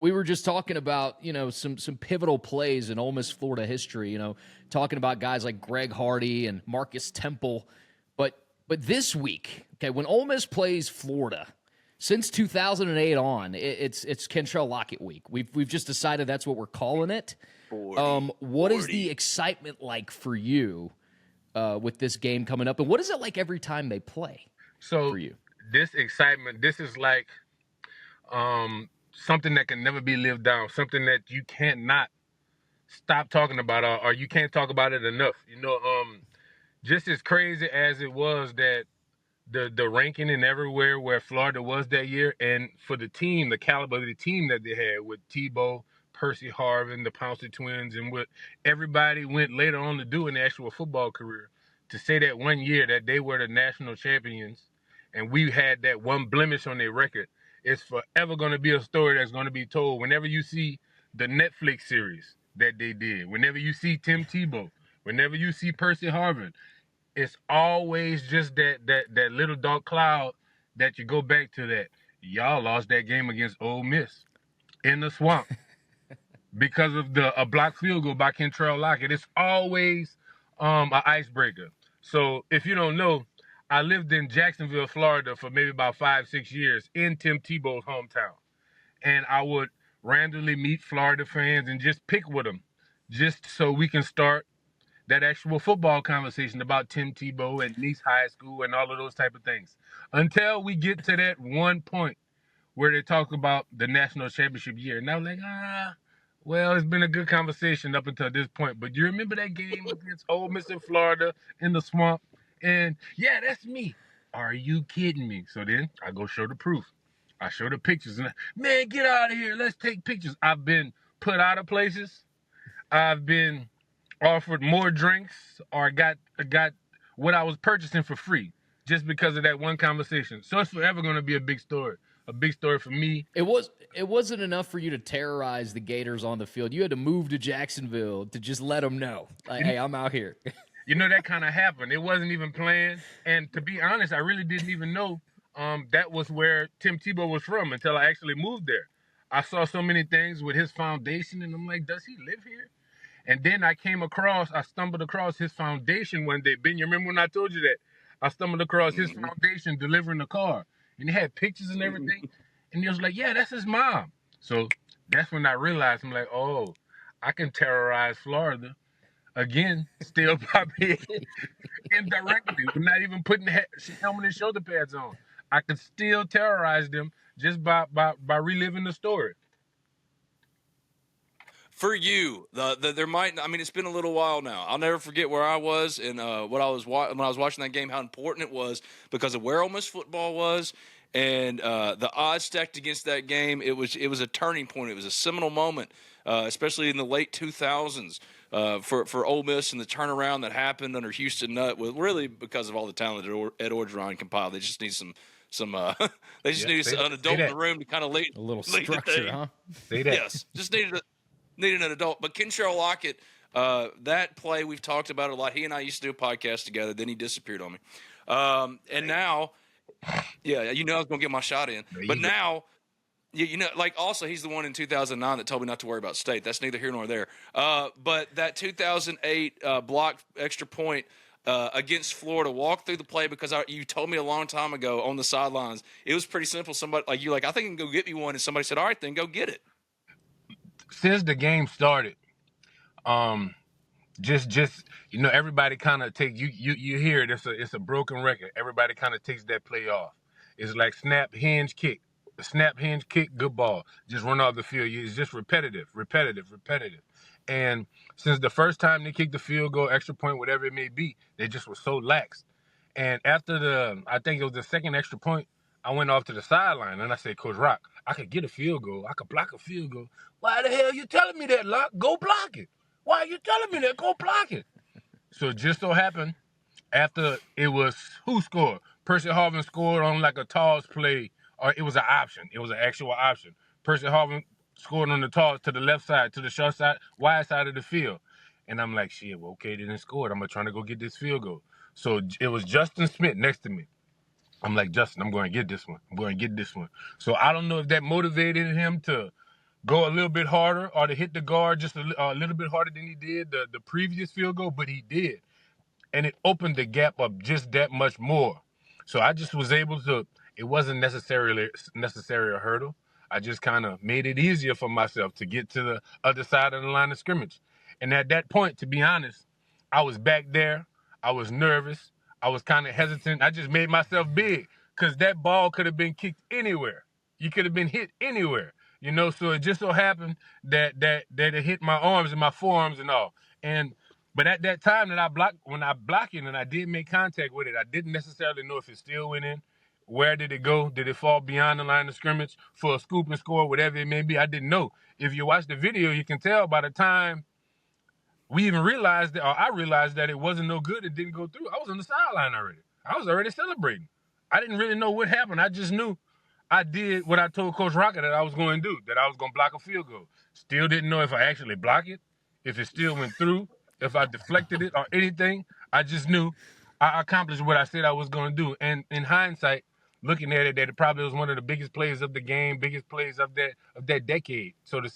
We were just talking about, some pivotal plays in Ole Miss Florida history, talking about guys like Greg Hardy and Marcus Temple. But this week, okay, when Ole Miss plays Florida, since 2008 on, it's Kentrell Lockett week. We've just decided that's what we're calling it. 40, what is 40. the excitement like for you with this game coming up, and what is it like every time they play So for you? this excitement, this is like something that can never be lived down, something that you can't not stop talking about, or you can't talk about it enough. Just as crazy as it was that the ranking and everywhere where Florida was that year, and for the team, the caliber of the team that they had with Tebow, Percy Harvin, the Pouncey twins, and what everybody went later on to do in the actual football career, to say that one year that they were the national champions and we had that one blemish on their record, it's forever going to be a story that's going to be told. Whenever you see the Netflix series that they did, whenever you see Tim Tebow, whenever you see Percy Harvin, it's always just that little dark cloud that you go back to, that y'all lost that game against Ole Miss in the swamp because of a blocked field goal by Kentrell Lockett. It's always an icebreaker. So if you don't know, I lived in Jacksonville, Florida for maybe about 5-6 years in Tim Tebow's hometown. And I would randomly meet Florida fans and just pick with them just so we can start that actual football conversation about Tim Tebow and Nice High School and all of those type of things, until we get to that one point where they talk about the national championship year. And I'm like, well, it's been a good conversation up until this point. But you remember that game against Ole Miss in Florida in the swamp? And yeah, that's me. Are you kidding me? So then I go show the proof. I show the pictures. And man, get out of here. Let's take pictures. I've been put out of places. I've been offered more drinks, or got what I was purchasing for free just because of that one conversation. So it's forever going to be a big story for me. It wasn't enough for you to terrorize the Gators on the field. You had to move to Jacksonville to just let them know, like, hey, I'm out here. That kind of happened. It wasn't even planned. And to be honest, I really didn't even know that was where Tim Tebow was from until I actually moved there. I saw so many things with his foundation, and I'm like, does he live here? And then I stumbled across his foundation one day. Ben, you remember when I told you that? I stumbled across his foundation delivering a car. And he had pictures and everything. And he was like, yeah, that's his mom. So that's when I realized, I'm like, oh, I can terrorize Florida. Again, still probably indirectly. We're not even putting helmet and shoulder pads on. I could still terrorize them just by reliving the story. For you, there might. I mean, it's been a little while now. I'll never forget where I was and when I was watching that game. How important it was because of where Ole Miss football was, and the odds stacked against that game. It was a turning point. It was a seminal moment, especially in the late 2000s for Ole Miss and the turnaround that happened under Houston Nutt. Really because of all the talent that Ed Orgeron compiled. They just need some. They just need an adult in the room to kind of lead a little structure, lead huh? Say that. Yes, just needed an adult. But Kentrell Lockett, that play we've talked about a lot. He and I used to do a podcast together. Then he disappeared on me. And now, yeah, I was going to get my shot in. But now, also he's the one in 2009 that told me not to worry about state. That's neither here nor there. But that 2008 blocked extra point against Florida, walk through the play because you told me a long time ago on the sidelines. It was pretty simple. Somebody I think I can go get me one. And somebody said, all right, then go get it. Since the game started, everybody kind of take you hear it. It's a broken record. Everybody kind of takes that play off. It's like snap, hinge, kick, good ball, just run off the field. It's just repetitive. And since the first time they kicked the field goal, extra point, whatever it may be, they just were so lax. And after I think it was the second extra point, I went off to the sideline and I said, Coach Rock, I could get a field goal. I could block a field goal. Why the hell are you telling me that, Lock? Go block it. Why are you telling me that? Go block it. So just so happened, after it was, who scored? Percy Harvin scored on like a toss play, or it was an option. It was an actual option. Percy Harvin scored on the toss to the left side, to the short side, wide side of the field. And I'm like, shit, well, okay, they didn't score. I'm trying to go get this field goal. So it was Justin Smith next to me. I'm like, Justin, I'm going to get this one. So I don't know if that motivated him to go a little bit harder or to hit the guard just a little bit harder than he did the previous field goal, but he did. And it opened the gap up just that much more. So I just was able to, it wasn't necessarily a hurdle. I just kind of made it easier for myself to get to the other side of the line of scrimmage. And at that point, to be honest, I was back there. I was nervous. I was kind of hesitant. I just made myself big because that ball could have been kicked anywhere. You could have been hit anywhere, you know. So it just so happened that it hit my arms and my forearms and all. But at that time when I blocked it and I did make contact with it, I didn't necessarily know if it still went in. Where did it go? Did it fall beyond the line of scrimmage for a scoop and score, whatever it may be? I didn't know. If you watch the video, you can tell by the time we even realized that, or I realized that it wasn't no good. It didn't go through. I was on the sideline already. I was already celebrating. I didn't really know what happened. I just knew I did what I told Coach Rocket that I was going to do, that I was going to block a field goal. Still didn't know if I actually blocked it, if it still went through, if I deflected it or anything. I just knew I accomplished what I said I was going to do. And in hindsight, looking at it, that it probably was one of the biggest plays of the game, biggest plays of that decade, so to